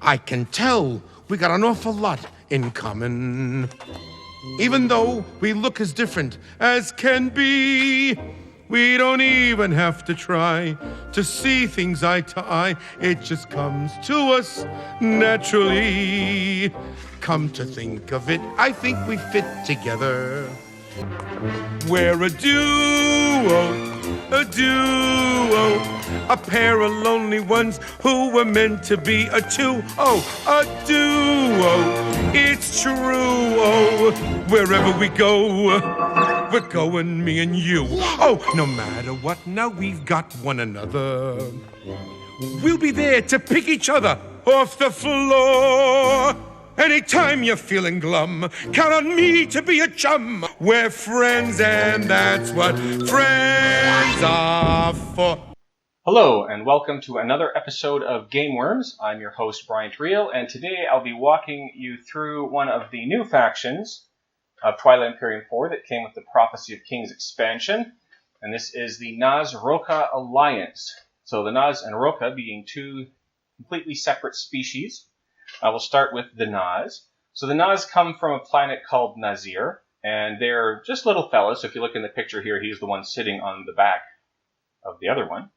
I can tell we got an awful lot in common. Even though we look as different as can be, we don't even have to try to see things eye to eye. It just comes to us naturally. Come to think of it, I think we fit together. We're a duo, a pair of lonely ones who were meant to be a two. Oh, a duo, it's true. Oh, wherever we go, we're going, me and you. Oh, no matter what, now we've got one another. We'll be there to pick each other off the floor. Anytime you're feeling glum, count on me to be a chum. We're friends, and that's what friends are for. Hello, and welcome to another episode of Gameworms. I'm your host, Reil, and today I'll be walking you through one of the new factions of Twilight Imperium 4 that came with the Prophecy of Kings expansion, and this is the Naaz-Rokha Alliance. So the Naaz and Rokha being two completely separate species. We'll start with the Naaz. So the Naaz come from a planet called Nazir, and they're just little fellas. So if you look in the picture here, he's the one sitting on the back of the other one.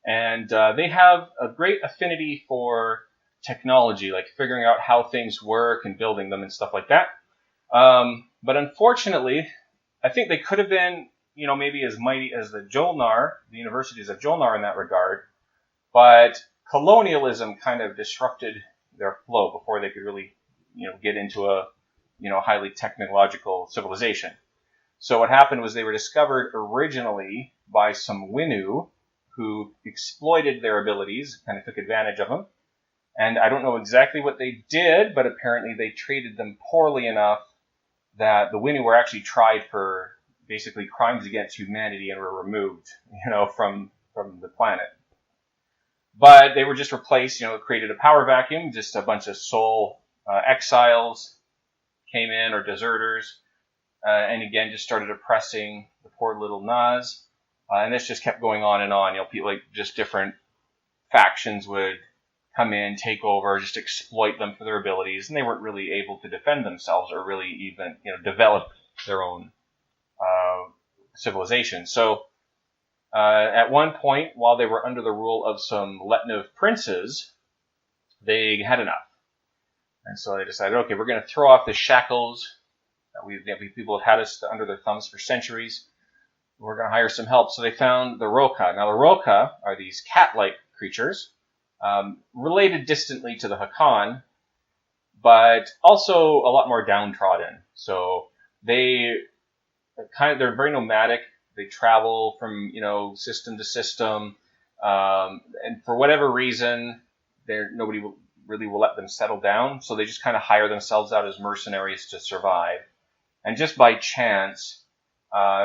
And they have a great affinity for technology, like figuring out how things work and building them and stuff like that. But unfortunately, I think they could have been, maybe as mighty as the Jolnar, the universities of Jolnar in that regard. But colonialism kind of disrupted their flow before they could really, get into a, highly technological civilization. So what happened was they were discovered originally by some Winnu who exploited their abilities, kind of took advantage of them. And I don't know exactly what they did, but apparently they treated them poorly enough that the Winnu were actually tried for basically crimes against humanity and were removed, from the planet. But they were just replaced, it created a power vacuum, just a bunch of soul exiles came in, or deserters, and again just started oppressing the poor little Naaz. And this just kept going on and on. People, just different factions would come in, take over, just exploit them for their abilities, and they weren't really able to defend themselves or really even, develop their own civilization. So at one point, while they were under the rule of some Letnev princes, they had enough. And so they decided, okay, we're going to throw off the shackles that people have had us under their thumbs for centuries. We're going to hire some help. So they found the Rokha. Now, the Rokha are these cat-like creatures, related distantly to the Hakan, but also a lot more downtrodden. So they're very nomadic. They travel from, system to system, and for whatever reason, nobody really will let them settle down. So they just kind of hire themselves out as mercenaries to survive. And just by chance,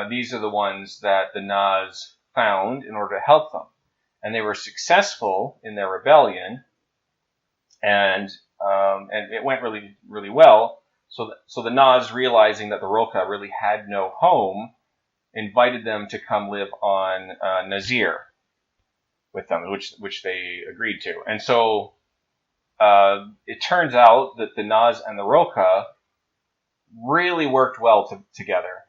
these are the ones that the Naaz found in order to help them. And they were successful in their rebellion, and it went really, really well. So the Naaz, realizing that the Rokha really had no home, invited them to come live on Nazir with them, which they agreed to. And so it turns out that the Naaz and the Rokha really worked well together.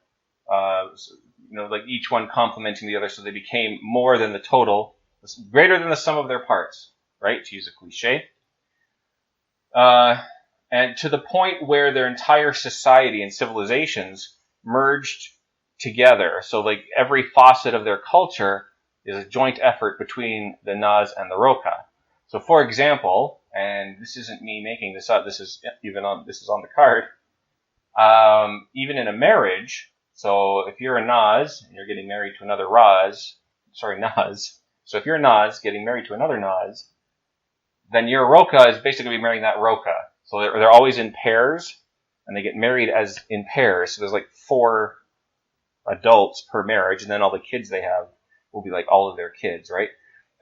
Each one complementing the other, so they became more than the total, greater than the sum of their parts, right? To use a cliche. And to the point where their entire society and civilizations merged together. So every facet of their culture is a joint effort between the Naaz and the Rokha. So for example, and this isn't me making this up, this is on the card. Even in a marriage, so if you're a Naaz and you're getting married to another Naaz, so if you're a Naaz getting married to another Naaz, then your Rokha is basically marrying that Rokha. So they're always in pairs, and they get married as in pairs. So there's 4 adults per marriage, and then all the kids they have will be all of their kids, right?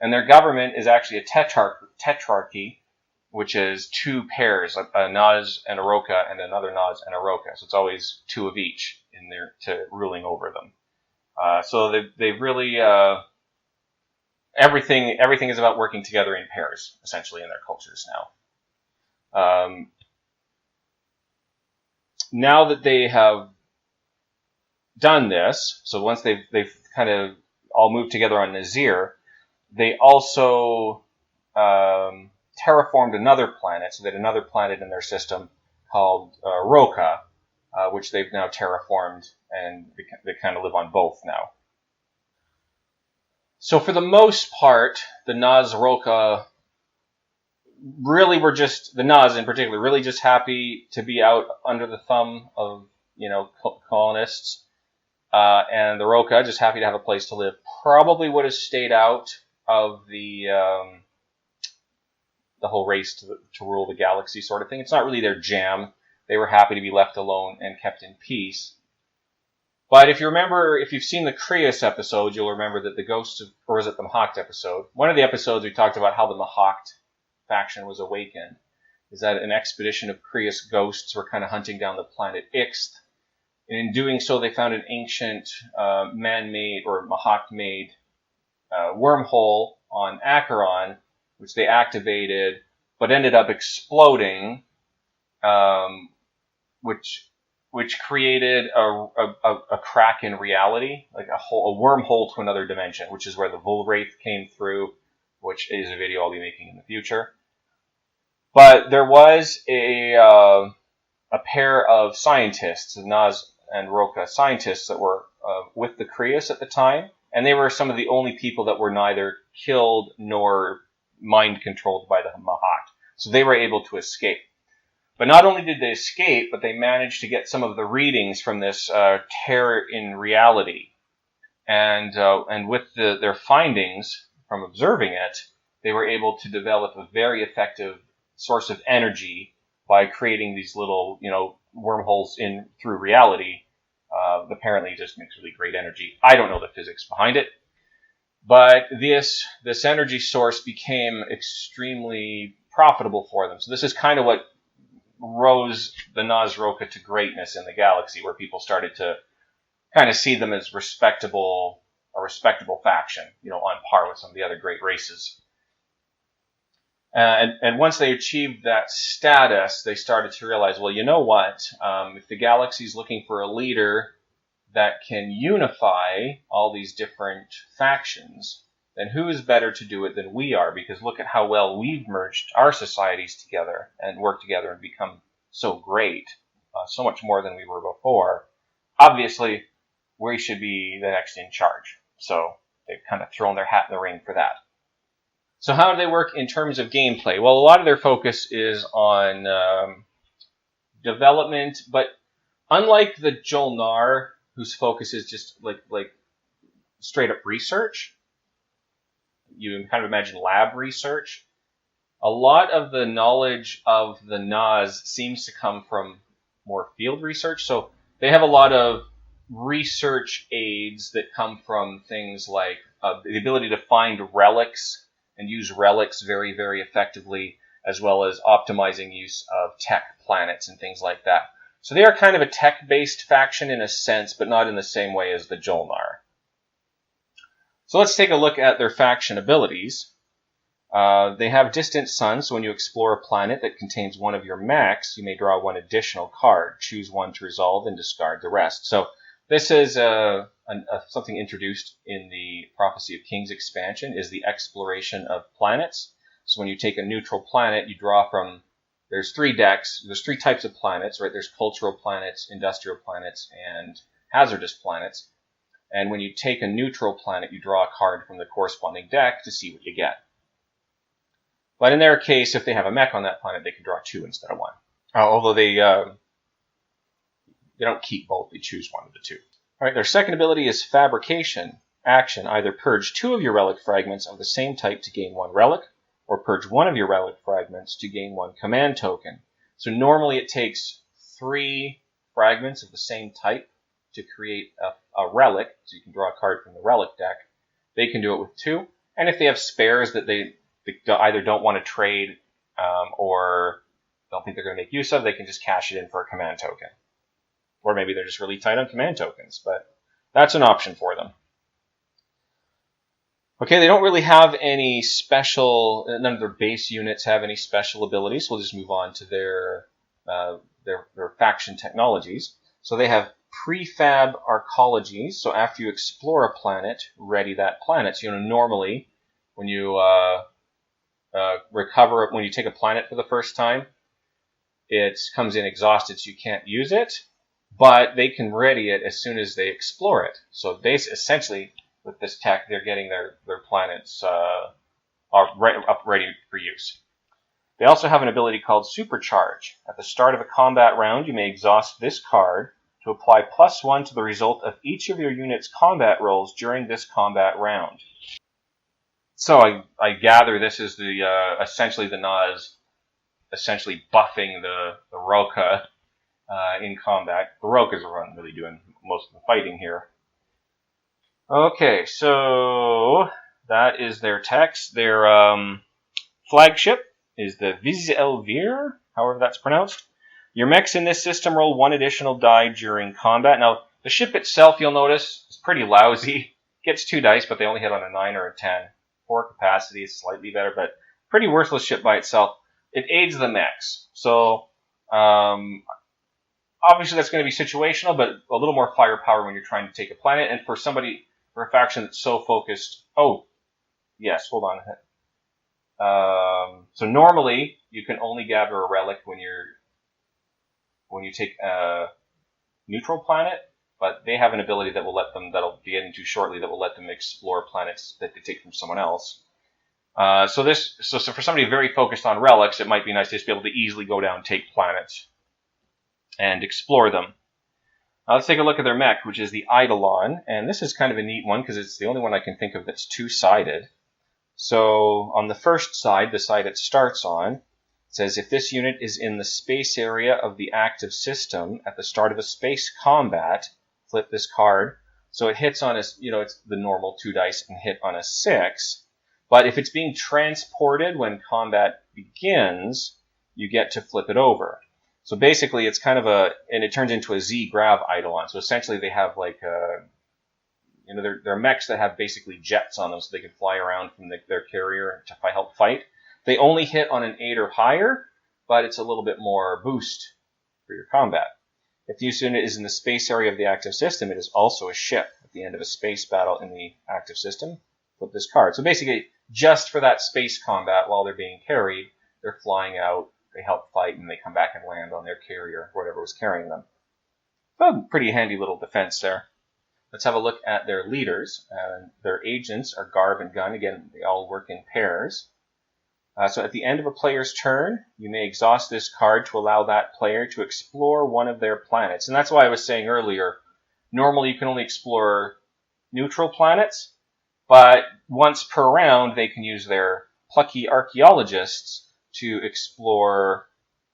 And their government is actually a tetrarchy, which is 2 pairs, a Naaz and a Rokha, and another Naaz and a Rokha. So it's always 2 of each in there to ruling over them. So they really everything is about working together in pairs, essentially, in their cultures now. Now that they have done this, so once they've kind of all moved together on Nazir, they also terraformed another planet, so they had another planet in their system called Rokha, which they've now terraformed, and they kind of live on both now. So for the most part, the Naaz-Rokha really were just, the Naaz in particular, really just happy to be out under the thumb of, colonists. And the Rokha just happy to have a place to live. Probably would have stayed out of the whole race to rule the galaxy sort of thing. It's not really their jam. They were happy to be left alone and kept in peace. But if you've seen the Krios episode, you'll remember that the Ghosts of, or was it the Mahakt episode? One of the episodes we talked about how the Mahakt faction was awakened. Is that an expedition of Krios ghosts were kind of hunting down the planet Ixth. And in doing so, they found an ancient man-made or Mahakt-made wormhole on Acheron, which they activated, but ended up exploding, which created a crack in reality, like a wormhole to another dimension, which is where the Volwraith came through, which is a video I'll be making in the future. But there was a pair of scientists, the Naaz-Rokha scientists that were with the Krios at the time, and they were some of the only people that were neither killed nor mind-controlled by the Mahakt. So they were able to escape. But not only did they escape, but they managed to get some of the readings from this terror in reality. And with their findings from observing it, they were able to develop a very effective source of energy by creating these little, wormholes through reality. Apparently it just makes really great energy. I don't know the physics behind it. But this energy source became extremely profitable for them. So this is kind of what rose the Naaz-Rokha to greatness in the galaxy, where people started to kind of see them as a respectable faction, on par with some of the other great races. And once they achieved that status, they started to realize, well, you know what? If the galaxy is looking for a leader that can unify all these different factions, then who is better to do it than we are? Because look at how well we've merged our societies together and worked together and become so great, so much more than we were before. Obviously, we should be the next in charge. So they've kind of thrown their hat in the ring for that. So how do they work in terms of gameplay? Well, a lot of their focus is on development, but unlike the Jolnar, whose focus is just like straight up research, you can kind of imagine lab research, a lot of the knowledge of the Naaz seems to come from more field research. So they have a lot of research aids that come from things like the ability to find relics and use relics very, very effectively, as well as optimizing use of tech planets and things like that. So they are kind of a tech-based faction in a sense, but not in the same way as the Jolnar. So let's take a look at their faction abilities. They have Distant Sun, so when you explore a planet that contains one of your mechs, you may draw one additional card. Choose one to resolve and discard the rest. So this is something introduced in the Prophecy of Kings expansion, is the exploration of planets. So when you take a neutral planet, you draw from, there's 3 decks, there's 3 types of planets, right? There's cultural planets, industrial planets, and hazardous planets. And when you take a neutral planet, you draw a card from the corresponding deck to see what you get. But in their case, if they have a mech on that planet, they can draw 2 instead of 1. Although they don't keep both, they choose one of the 2. All right, their second ability is Fabrication. Action, either purge 2 of your relic fragments of the same type to gain 1 relic, or purge 1 of your relic fragments to gain 1 command token. So normally it takes 3 fragments of the same type to create a relic, so you can draw a card from the relic deck. They can do it with 2, and if they have spares that they either don't want to trade or don't think they're going to make use of, they can just cash it in for a command token. Or maybe they're just really tight on command tokens, but that's an option for them. Okay, they don't really have any special, none of their base units have any special abilities. We'll just move on to their faction technologies. So they have prefab arcologies. So after you explore a planet, ready that planet. So, normally when you recover, when you take a planet for the first time, it comes in exhausted, so you can't use it. But they can ready it as soon as they explore it. So they essentially, with this tech, they're getting their planets up ready for use. They also have an ability called Supercharge. At the start of a combat round, you may exhaust this card to apply +1 to the result of each of your unit's combat rolls during this combat round. So I gather this is the essentially the Naaz essentially buffing the Rokha in combat. The Rokhas are really doing most of the fighting here. Okay, so that is their text. Their flagship is the Viz-Elvir, however that's pronounced. Your mechs in this system roll 1 additional die during combat. Now, the ship itself, you'll notice, is pretty lousy. Gets 2 dice, but they only hit on a 9 or a 10. 4 capacity is slightly better, but pretty worthless ship by itself. It aids the mechs. So, obviously that's going to be situational, but a little more firepower when you're trying to take a planet. And for a faction that's so focused... Oh, yes, hold on. So normally, you can only gather a relic when you take a neutral planet, but they have an ability that that'll be getting to shortly, that will let them explore planets that they take from someone else. So for somebody very focused on relics, it might be nice to just be able to easily go down, take planets, and explore them. Let's take a look at their mech, which is the Eidolon, and this is kind of a neat one because it's the only one I can think of that's two-sided. So on the first side, the side it starts on, it says if this unit is in the space area of the active system at the start of a space combat, flip this card. So it hits on it's the normal 2 dice and hit on a 6. But if it's being transported when combat begins, you get to flip it over. So basically, it's kind of and it turns into a Z-Grav Eidolon. So essentially, they have like they're mechs that have basically jets on them, so they can fly around from their carrier to help fight. They only hit on an 8 or higher, but it's a little bit more boost for your combat. If this unit is in the space area of the active system, it is also a ship at the end of a space battle in the active system. Flip this card. So basically, just for that space combat while they're being carried, they're flying out, they help fight, and they come back and land on their carrier, whatever was carrying them. So pretty handy little defense there. Let's have a look at their leaders. Their agents are Garv and Gun. Again, they all work in pairs. So at the end of a player's turn, you may exhaust this card to allow that player to explore one of their planets. And that's why I was saying earlier, normally you can only explore neutral planets, but once per round, they can use their plucky archaeologists to explore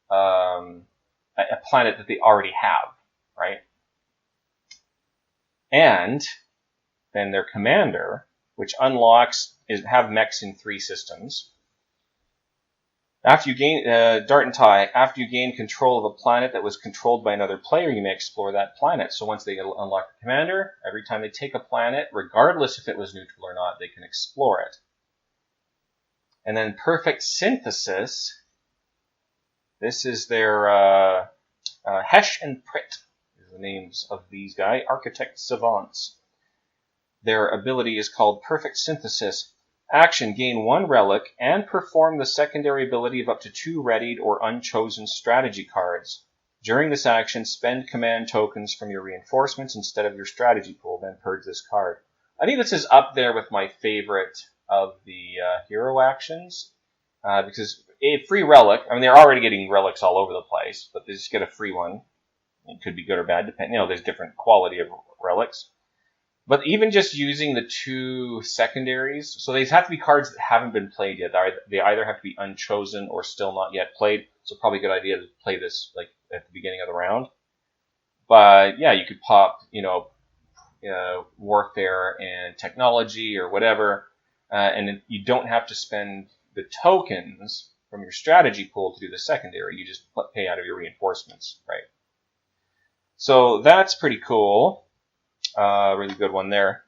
a planet that they already have, right? And then their commander, which have mechs in 3 systems. After you gain Dart and Tie, after you gain control of a planet that was controlled by another player, you may explore that planet. So once they unlock the commander, every time they take a planet, regardless if it was neutral or not, they can explore it. And then Perfect Synthesis. This is their Hesh and Prit, is the names of these guys, architect savants. Their ability is called Perfect Synthesis. Action, gain 1 relic and perform the secondary ability of up to 2 readied or unchosen strategy cards. During this action, spend command tokens from your reinforcements instead of your strategy pool, then purge this card. I think this is up there with my favorite of the hero actions, because a free relic, I mean, they're already getting relics all over the place, but they just get a free one. It could be good or bad, depending, there's different quality of relics. But even just using the 2 secondaries, so these have to be cards that haven't been played yet. They either have to be unchosen or still not yet played. So probably a good idea to play this like at the beginning of the round. But yeah, you could pop, warfare and technology or whatever, and you don't have to spend the tokens from your strategy pool to do the secondary. You just pay out of your reinforcements, right? So that's pretty cool. Really good one there.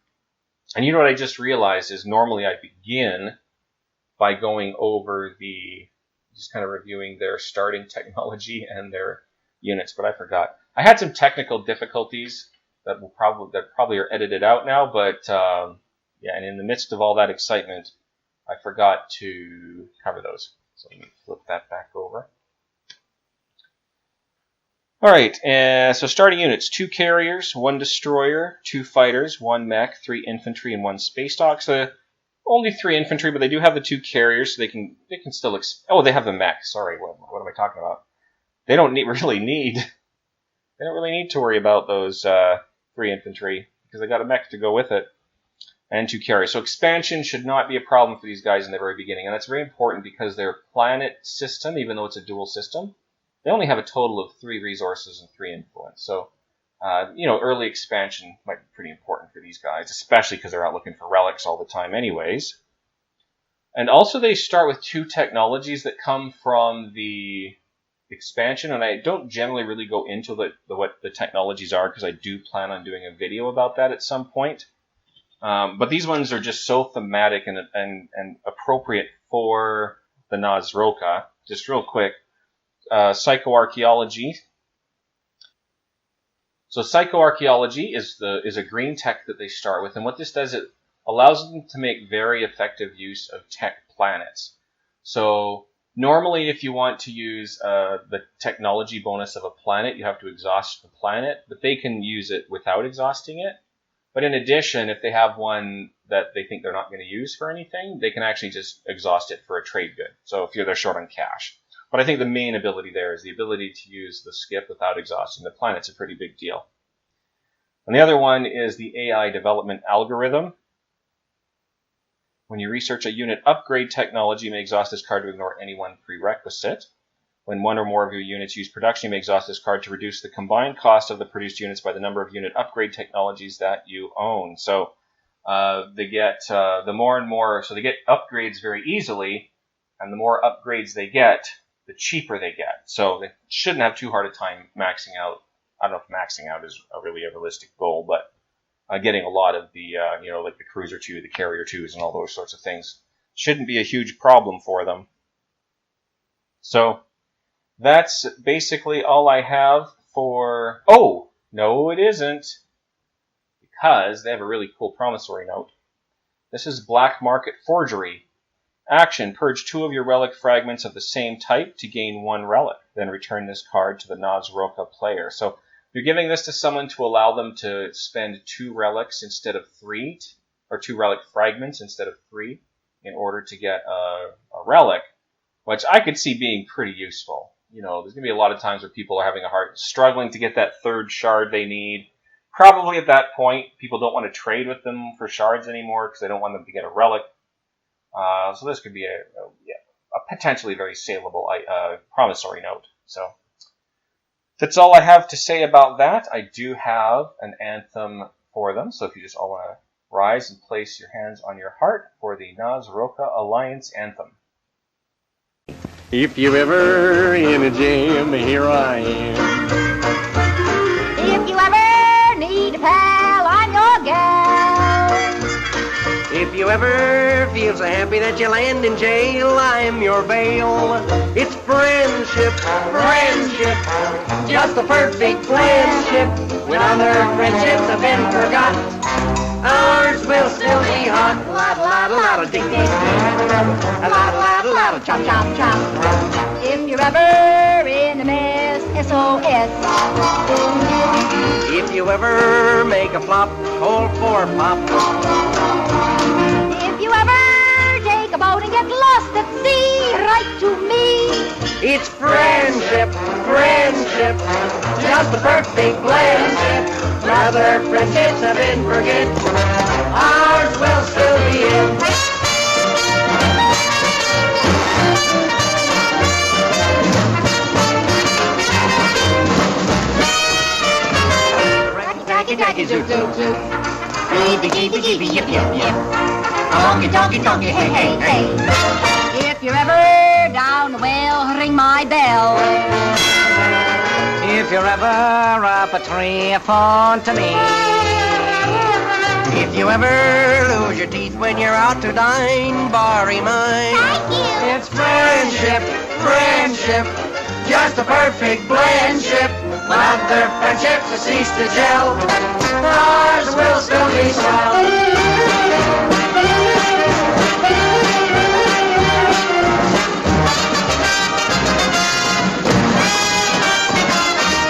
And you know what I just realized is normally I begin by going over just kind of reviewing their starting technology and their units, but I forgot. I had some technical difficulties that probably are edited out now, but yeah, and in the midst of all that excitement, I forgot to cover those. So let me flip that back over. All right, so starting units: 2 carriers, 1 destroyer, 2 fighters, 1 mech, 3 infantry, and 1 space dock. So only 3 infantry, but they do have the 2 carriers, so they can still. Oh, they have the mech. Sorry, what am I talking about? They don't really need to worry about those 3 infantry because they got a mech to go with it and 2 carriers. So expansion should not be a problem for these guys in the very beginning, and that's very important because their planet system, even though it's a dual system, they only have a total of 3 resources and 3 influence. So, early expansion might be pretty important for these guys, especially because they're out looking for relics all the time anyways. And also they start with 2 technologies that come from the expansion, and I don't generally really go into what the technologies are because I do plan on doing a video about that at some point. But these ones are just so thematic and appropriate for the Naaz-Rokha. Just real quick. Psychoarchaeology. So psychoarchaeology is a green tech that they start with, and what this does, it allows them to make very effective use of tech planets. So normally, if you want to use the technology bonus of a planet, you have to exhaust the planet, but they can use it without exhausting it. But in addition, if they have one that they think they're not going to use for anything, they can actually just exhaust it for a trade good. So if they're short on cash. But I think the main ability there is the ability to use the skip without exhausting the planet. It's a pretty big deal. And the other one is the AI development algorithm. When you research a unit upgrade technology, you may exhaust this card to ignore any one prerequisite. When 1 or more of your units use production, you may exhaust this card to reduce the combined cost of the produced units by the number of unit upgrade technologies that you own. So they get the more and more, so they get upgrades very easily, and the more upgrades they get, the cheaper they get. So they shouldn't have too hard a time maxing out. I don't know if maxing out is really a realistic goal, but getting a lot of the, like the Cruiser 2, the Carrier 2s, and all those sorts of things shouldn't be a huge problem for them. So that's basically all I have for... Oh, no it isn't. Because they have a really cool promissory note. This is Black Market Forgery. Action: purge 2 of your relic fragments of the same type to gain 1 relic. Then return this card to the Naaz-Rokha player. So you're giving this to someone to allow them to spend 2 relics instead of 3, or 2 relic fragments instead of 3, in order to get a relic, which I could see being pretty useful. There's going to be a lot of times where people are having struggling to get that 3rd shard they need. Probably at that point, people don't want to trade with them for shards anymore because they don't want them to get a relic. So this could be a potentially very saleable promissory note. So that's all I have to say about that. I do have an anthem for them. So if you just all want to rise and place your hands on your heart for the Naaz-Rokha Alliance anthem. If you're ever in a jam, here I am. If you ever need a pal, I'm your gal. If you ever feel so happy that you land in jail, I'm your bail. It's friendship, friendship, just a perfect friendship. When other friendships have been forgot, ours will still be hot. La-da-la-da-la-da, ding-ding, la-da-la-da-la-da, chop-chop-chop. If you're ever in a mess, SOS. If you ever make a flop, call for pop. If you ever take a boat and get lost at sea, write to me. It's friendship, friendship, just a perfect friendship. Rather friendships have been forget, ours will still be in. Racky, zoot, zoot, zoot. Geeby, geeby, geeby, yip, yip, yip. Donkey, donkey, donkey, hey, hey, hey. If you're ever down the well, ring my bell. If you're ever up a tree, phone to me. If you ever lose your teeth when you're out to dine, borrow mine. Thank you. It's friendship, friendship, just a perfect blendship. When other friendships have ceased to gel, ours will still be swell.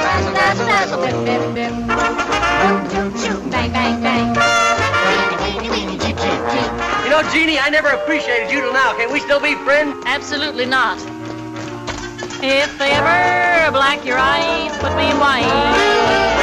Razzle, dazzle, bim, bim, bim. Shoot, bang, bang, bang. Weenie, weenie, cheep, cheep, cheep. You know, Jeannie, I never appreciated you till now. Can we still be friends? Absolutely not. If they ever black your eyes, put me in white.